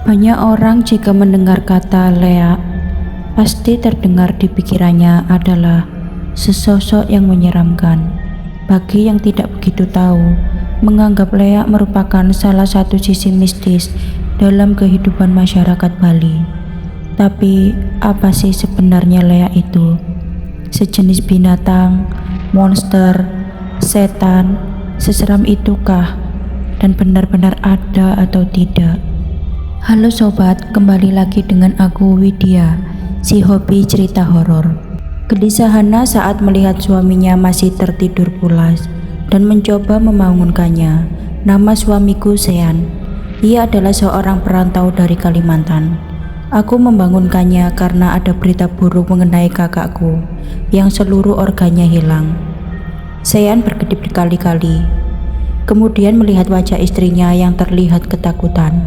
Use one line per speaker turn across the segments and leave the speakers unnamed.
Banyak orang jika mendengar kata Lea, pasti terdengar di pikirannya adalah sesosok yang menyeramkan. Bagi yang tidak begitu tahu, menganggap Lea merupakan salah satu sisi mistis dalam kehidupan masyarakat Bali. Tapi apa sih sebenarnya Lea itu? Sejenis binatang, monster, setan, seseram itukah? Dan benar-benar ada atau tidak? Halo sobat, kembali lagi dengan aku Widya, si hobi cerita horor. Gelisah Hana saat melihat suaminya masih tertidur pulas dan mencoba membangunkannya. Nama suamiku Sean. Ia adalah seorang perantau dari Kalimantan. Aku membangunkannya karena ada berita buruk mengenai kakakku yang seluruh organnya hilang. Sean berkedip berkali-kali, kemudian melihat wajah istrinya yang terlihat ketakutan.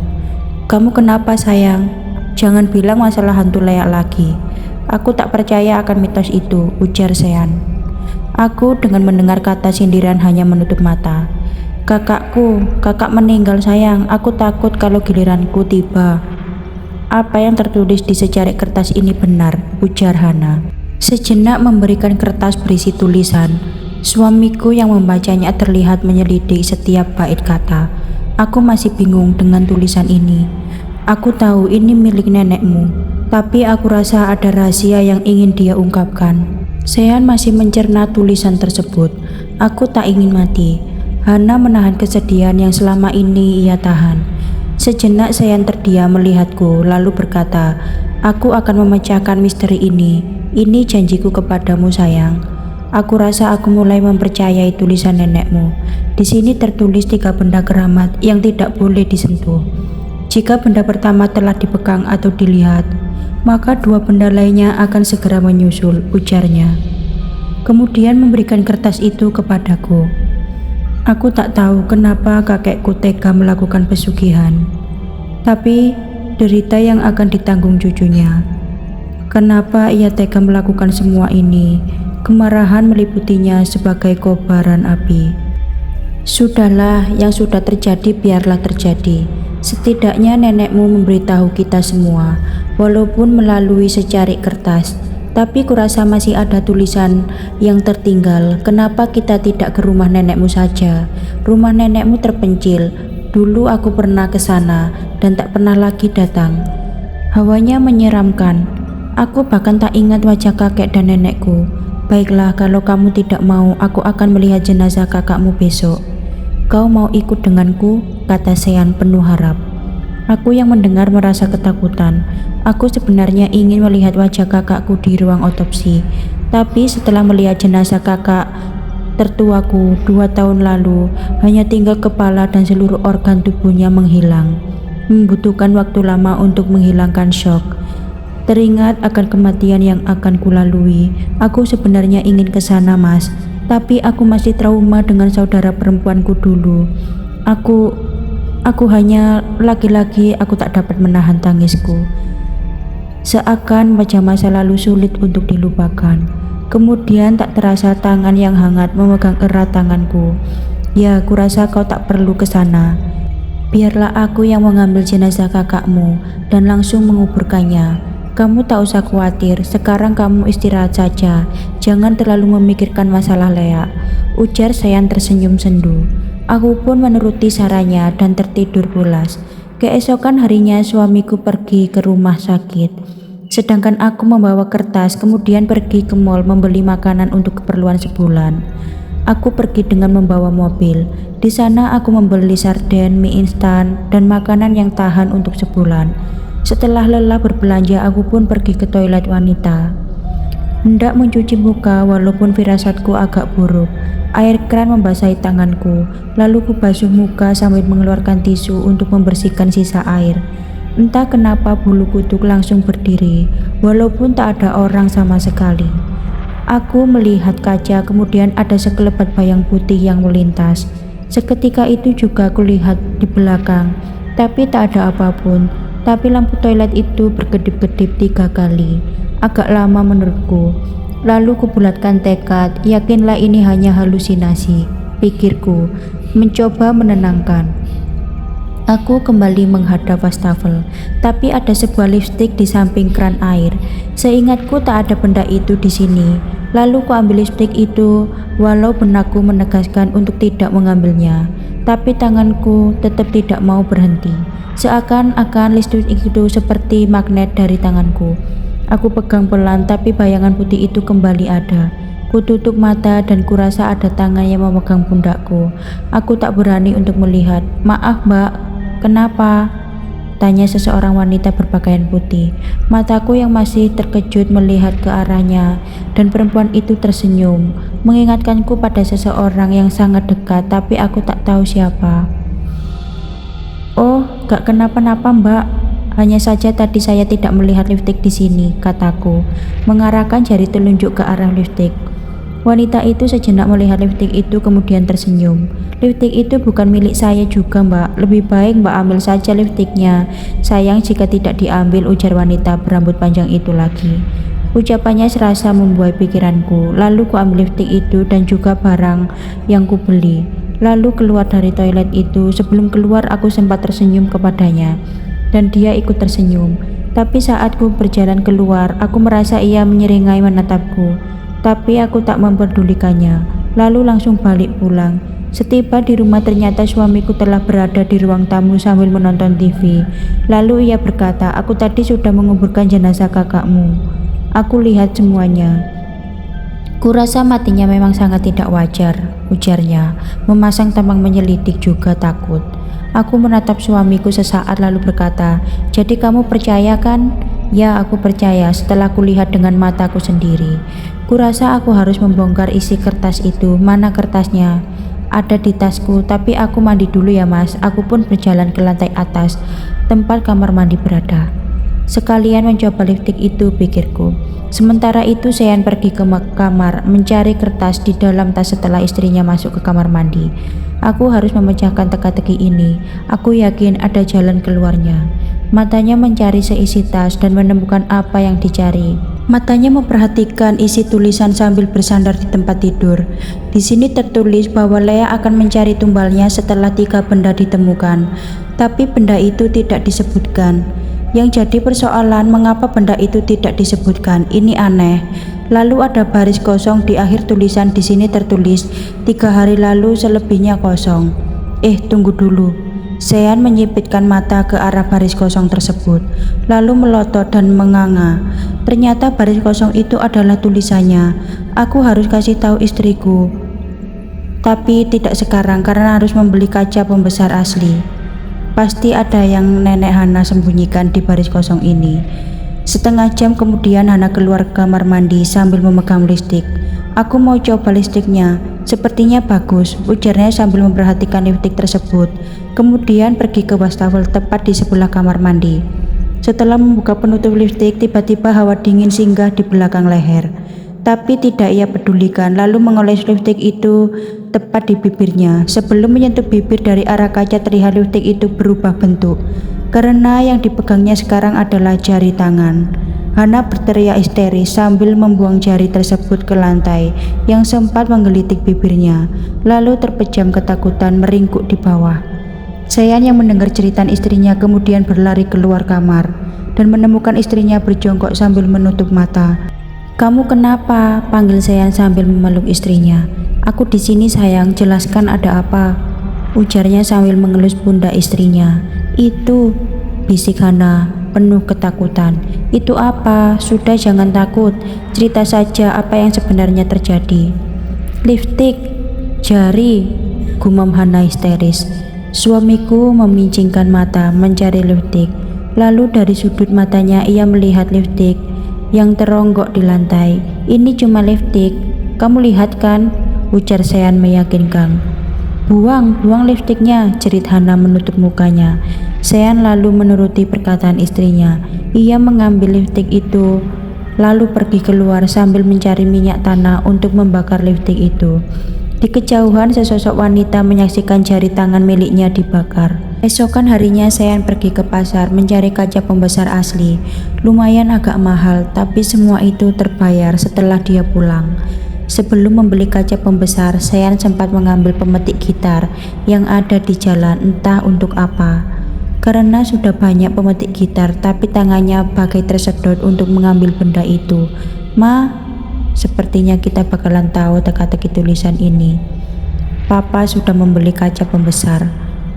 "Kamu kenapa sayang? Jangan bilang masalah hantu Lea lagi. Aku tak percaya akan mitos itu," ujar Sean. Aku dengan mendengar kata sindiran hanya menutup mata. Kakak meninggal sayang. Aku takut kalau giliranku tiba." "Apa yang tertulis di secari kertas ini benar," ujar Hana. Sejenak memberikan kertas berisi tulisan. Suamiku yang membacanya terlihat menyelidik setiap bait kata. Aku masih bingung dengan tulisan ini. Aku tahu ini milik nenekmu, tapi aku rasa ada rahasia yang ingin dia ungkapkan. Sean masih mencerna tulisan tersebut. Aku tak ingin mati. Hana menahan kesedihan yang selama ini ia tahan. Sejenak Sean terdiam melihatku, lalu berkata, "Aku akan memecahkan misteri ini. Ini janjiku kepadamu sayang." Aku rasa aku mulai mempercayai tulisan nenekmu. Di sini tertulis 3 benda keramat yang tidak boleh disentuh. Jika benda pertama telah dipegang atau dilihat, maka 2 benda lainnya akan segera menyusul, ujarnya. Kemudian memberikan kertas itu kepadaku. Aku tak tahu kenapa kakekku tega melakukan pesugihan, tapi derita yang akan ditanggung cucunya. Kenapa ia tega melakukan semua ini? Kemarahan meliputinya sebagai kobaran api. "Sudahlah, yang sudah terjadi biarlah terjadi. Setidaknya nenekmu memberitahu kita semua, walaupun melalui secari kertas. Tapi kurasa masih ada tulisan yang tertinggal. Kenapa kita tidak ke rumah nenekmu saja? Rumah nenekmu terpencil. Dulu aku pernah ke sana dan tak pernah lagi datang. Hawanya menyeramkan. Aku bahkan tak ingat wajah kakek dan nenekku. Baiklah, kalau kamu tidak mau, aku akan melihat jenazah kakakmu besok. Kau mau ikut denganku?" kata Sean penuh harap. Aku yang mendengar merasa ketakutan. Aku sebenarnya ingin melihat wajah kakakku di ruang otopsi, tapi setelah melihat jenazah kakak tertuaku 2 tahun lalu, hanya tinggal kepala dan seluruh organ tubuhnya menghilang. Membutuhkan waktu lama untuk menghilangkan shock. Teringat akan kematian yang akan kulalui, aku sebenarnya ingin ke sana, Mas. Tapi aku masih trauma dengan saudara perempuanku dulu. Aku hanya laki-laki, aku tak dapat menahan tangisku. Seakan wajah masa lalu sulit untuk dilupakan. Kemudian tak terasa tangan yang hangat memegang erat tanganku. "Ya, kurasa kau tak perlu ke sana. Biarlah aku yang mengambil jenazah kakakmu dan langsung menguburkannya. Kamu tak usah khawatir, sekarang kamu istirahat saja. Jangan terlalu memikirkan masalah Lea," ujar Sean tersenyum sendu. Aku pun menuruti sarannya dan tertidur pulas. Keesokan harinya suamiku pergi ke rumah sakit, sedangkan aku membawa kertas kemudian pergi ke mall membeli makanan untuk keperluan sebulan. Aku pergi dengan membawa mobil. Di sana aku membeli sarden, mie instan, dan makanan yang tahan untuk sebulan. Setelah lelah berbelanja, aku pun pergi ke toilet wanita. Hendak mencuci muka walaupun firasatku agak buruk. Air kran membasahi tanganku, lalu ku basuh muka sambil mengeluarkan tisu untuk membersihkan sisa air. Entah kenapa bulu kuduk langsung berdiri, walaupun tak ada orang sama sekali. Aku melihat kaca, kemudian ada sekelebat bayang putih yang melintas. Seketika itu juga aku lihat di belakang, tapi tak ada apapun. Tapi lampu toilet itu berkedip-kedip 3 kali. Agak lama menurutku. Lalu kubulatkan tekad, yakinlah ini hanya halusinasi, pikirku, mencoba menenangkan. Aku kembali menghadap wastafel, tapi ada sebuah lipstik di samping keran air. Seingatku tak ada benda itu di sini. Lalu ku ambil lipstik itu, walau benakku menegaskan untuk tidak mengambilnya. Tapi tanganku tetap tidak mau berhenti. Seakan-akan lipstik itu seperti magnet dari tanganku. Aku pegang pelan, tapi bayangan putih itu kembali ada. Ku tutup mata dan kurasa ada tangan yang memegang pundakku. Aku tak berani untuk melihat. "Maaf, Mbak, kenapa?" tanya seseorang wanita berpakaian putih. Mataku yang masih terkejut melihat ke arahnya, dan perempuan itu tersenyum, mengingatkanku pada seseorang yang sangat dekat, tapi aku tak tahu siapa. "Oh, gak kenapa-napa, Mbak. Hanya saja tadi saya tidak melihat lipstik di sini," kataku, mengarahkan jari telunjuk ke arah lipstik. Wanita itu sejenak melihat lipstik itu kemudian tersenyum. "Lipstik itu bukan milik saya juga, Mbak. Lebih baik Mbak ambil saja lipstiknya. Sayang jika tidak diambil," ujar wanita berambut panjang itu lagi. Ucapannya serasa membuai pikiranku. Lalu ku ambil lipstik itu dan juga barang yang ku beli. Lalu keluar dari toilet itu. Sebelum keluar aku sempat tersenyum kepadanya, dan dia ikut tersenyum. Tapi saat ku berjalan keluar, aku merasa ia menyeringai menatapku. Tapi aku tak memperdulikannya, lalu langsung balik pulang. Setiba di rumah ternyata suamiku telah berada di ruang tamu sambil menonton TV. Lalu ia berkata, "Aku tadi sudah menguburkan jenazah kakakmu. Aku lihat semuanya. Kurasa matinya memang sangat tidak wajar," ujarnya, memasang tampang menyelidik juga takut. Aku menatap suamiku sesaat lalu berkata, "Jadi kamu percaya kan?" "Ya, aku percaya setelah kulihat dengan mataku sendiri." Kurasa aku harus membongkar isi kertas itu. "Mana kertasnya?" "Ada di tasku, tapi aku mandi dulu ya Mas." Aku pun berjalan ke lantai atas, tempat kamar mandi berada. Sekalian mencoba lipstik itu, pikirku. Sementara itu Sean pergi ke kamar mencari kertas di dalam tas setelah istrinya masuk ke kamar mandi. Aku harus memecahkan teka-teki ini. Aku yakin ada jalan keluarnya. Matanya mencari seisi tas dan menemukan apa yang dicari. Matanya memperhatikan isi tulisan sambil bersandar di tempat tidur. Di sini tertulis bahwa Lea akan mencari tumbalnya setelah 3 benda ditemukan, tapi benda itu tidak disebutkan. Yang jadi persoalan, mengapa benda itu tidak disebutkan? Ini aneh. Lalu ada baris kosong di akhir tulisan. Di sini tertulis 3 hari lalu, selebihnya kosong. Tunggu dulu. Sean menyipitkan mata ke arah baris kosong tersebut, lalu melotot dan menganga. Ternyata baris kosong itu adalah tulisannya. Aku harus kasih tahu istriku, tapi tidak sekarang karena harus membeli kaca pembesar asli. Pasti ada yang nenek Hana sembunyikan di baris kosong ini. Setengah jam kemudian Hana keluar ke kamar mandi sambil memegang lipstik. "Aku mau coba lipstiknya, sepertinya bagus," ujarnya sambil memperhatikan lipstik tersebut. Kemudian pergi ke wastafel tepat di sebelah kamar mandi. Setelah membuka penutup lipstik, tiba-tiba hawa dingin singgah di belakang leher. Tapi tidak ia pedulikan, lalu mengoles lipstik itu tepat di bibirnya. Sebelum menyentuh bibir, dari arah kaca terlihat lipstik itu berubah bentuk, karena yang dipegangnya sekarang adalah jari tangan. Hana berteriak histeris sambil membuang jari tersebut ke lantai yang sempat menggelitik bibirnya, lalu terpejam ketakutan meringkuk di bawah. Sean yang mendengar cerita istrinya kemudian berlari keluar kamar dan menemukan istrinya berjongkok sambil menutup mata. "Kamu kenapa?" panggil Sean sambil memeluk istrinya. "Aku di sini sayang, jelaskan ada apa," ujarnya sambil mengelus pundak istrinya. "Itu," bisik Hana penuh ketakutan. "Itu apa? Sudah, jangan takut. Cerita saja apa yang sebenarnya terjadi." "Lipstik, jari," gumam Hana histeris. Suamiku memincingkan mata mencari lipstik. Lalu dari sudut matanya ia melihat lipstik yang teronggok di lantai. "Ini cuma lipstik. Kamu lihat kan?" ujar Sean meyakinkan. Buang lipstiknya," jerit Hana menutup mukanya. Sean lalu menuruti perkataan istrinya. Ia mengambil lipstik itu lalu pergi keluar sambil mencari minyak tanah untuk membakar lipstik itu. Di kejauhan sesosok wanita menyaksikan jari tangan miliknya dibakar. Esokan harinya Sean pergi ke pasar mencari kaca pembesar asli. Lumayan agak mahal, tapi semua itu terbayar setelah dia pulang. Sebelum membeli kaca pembesar, Sean sempat mengambil pemetik gitar yang ada di jalan, entah untuk apa. karena sudah banyak pemetik gitar, tapi tangannya bagai tersedot untuk mengambil benda itu. Ma, sepertinya kita bakalan tahu teka-teki tulisan ini. Papa sudah membeli kaca pembesar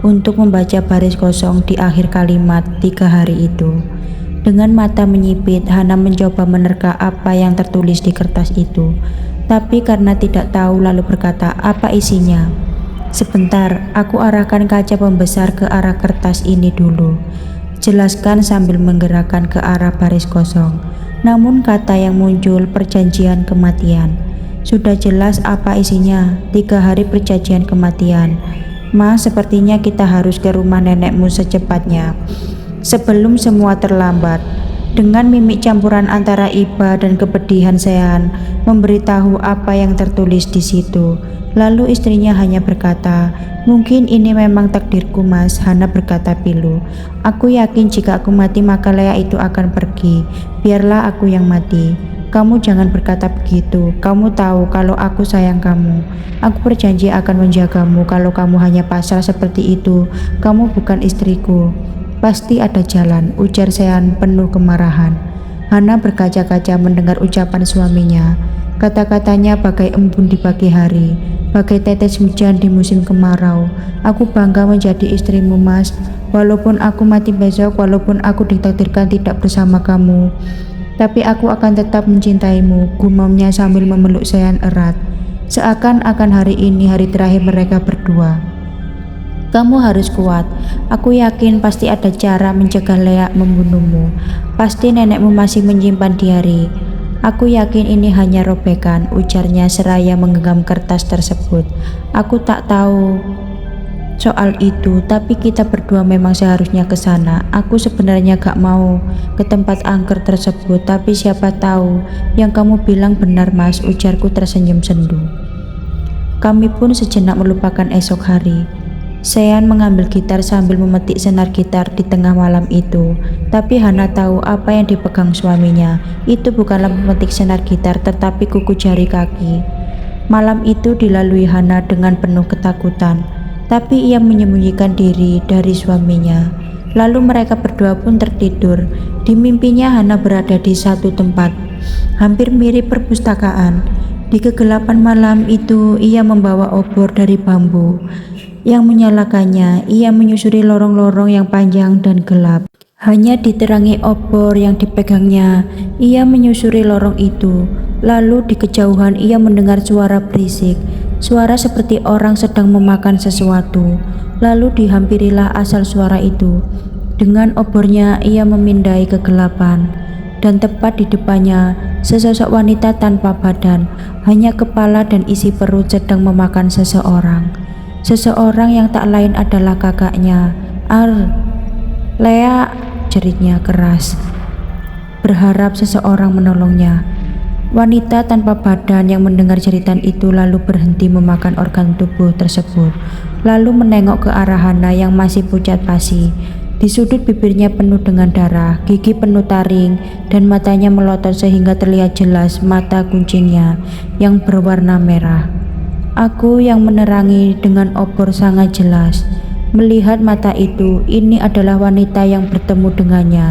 untuk membaca baris kosong di akhir kalimat 3 hari itu. Dengan mata menyipit, Hana mencoba menerka apa yang tertulis di kertas itu, tapi karena tidak tahu lalu berkata, "Apa isinya?" "Sebentar, aku arahkan kaca pembesar ke arah kertas ini dulu," jelaskan sambil menggerakkan ke arah baris kosong. Namun kata yang muncul, perjanjian kematian. Sudah jelas apa isinya, 3 hari perjanjian kematian. Ma, sepertinya kita harus ke rumah nenekmu secepatnya, sebelum semua terlambat. Dengan mimik campuran antara iba dan kepedihan, Sean memberitahu apa yang tertulis di situ. Lalu istrinya hanya berkata, "Mungkin ini memang takdirku, Mas." Hana berkata pilu, "Aku yakin jika aku mati maka Lea itu akan pergi. Biarlah aku yang mati. Kamu jangan berkata begitu. Kamu tahu kalau aku sayang kamu. Aku berjanji akan menjagamu. Kalau kamu hanya pasrah seperti itu, kamu bukan istriku." "Pasti ada jalan," ujar Sean penuh kemarahan. Hana berkaca-kaca mendengar ucapan suaminya. Kata-katanya bagai embun di pagi hari, bagai tetes hujan di musim kemarau. "Aku bangga menjadi istrimu, Mas. Walaupun aku mati besok, walaupun aku ditakdirkan tidak bersama kamu, tapi aku akan tetap mencintaimu," gumamnya sambil memeluk Sean erat. Seakan-akan hari ini hari terakhir mereka berdua. "Kamu harus kuat. Aku yakin pasti ada cara mencegah Lea membunuhmu. Pasti nenekmu masih menyimpan diari. Aku yakin ini hanya robekan," ujarnya seraya menggenggam kertas tersebut. "Aku tak tahu soal itu, tapi kita berdua memang seharusnya ke sana. Aku sebenarnya gak mau ke tempat angker tersebut, tapi siapa tahu yang kamu bilang benar, Mas," ujarku tersenyum sendu. Kami pun sejenak melupakan esok hari. Sean mengambil gitar sambil memetik senar gitar di tengah malam itu. Tapi Hana tahu apa yang dipegang suaminya. Itu bukanlah memetik senar gitar, tetapi kuku jari kaki. Malam itu dilalui Hana dengan penuh ketakutan, tapi ia menyembunyikan diri dari suaminya. Lalu mereka berdua pun tertidur. Di mimpinya Hana berada di satu tempat, hampir mirip perpustakaan. Di kegelapan malam itu ia membawa obor dari bambu. Yang menyalakannya, ia menyusuri lorong-lorong yang panjang dan gelap. Hanya diterangi obor yang dipegangnya, ia menyusuri lorong itu. Lalu di kejauhan ia mendengar suara berisik, suara seperti orang sedang memakan sesuatu. Lalu dihampirilah asal suara itu. Dengan obornya ia memindai kegelapan, dan tepat di depannya sesosok wanita tanpa badan, hanya kepala dan isi perut sedang memakan seseorang. Seseorang yang tak lain adalah kakaknya. "Lea," jeritnya keras, berharap seseorang menolongnya. Wanita tanpa badan yang mendengar jeritan itu lalu berhenti memakan organ tubuh tersebut, lalu menengok ke arah Hana yang masih pucat pasi. Di sudut bibirnya penuh dengan darah, gigi penuh taring, dan matanya melotot sehingga terlihat jelas mata kuncingnya yang berwarna merah. Aku yang menerangi dengan obor sangat jelas. Melihat mata itu, ini adalah wanita yang bertemu dengannya.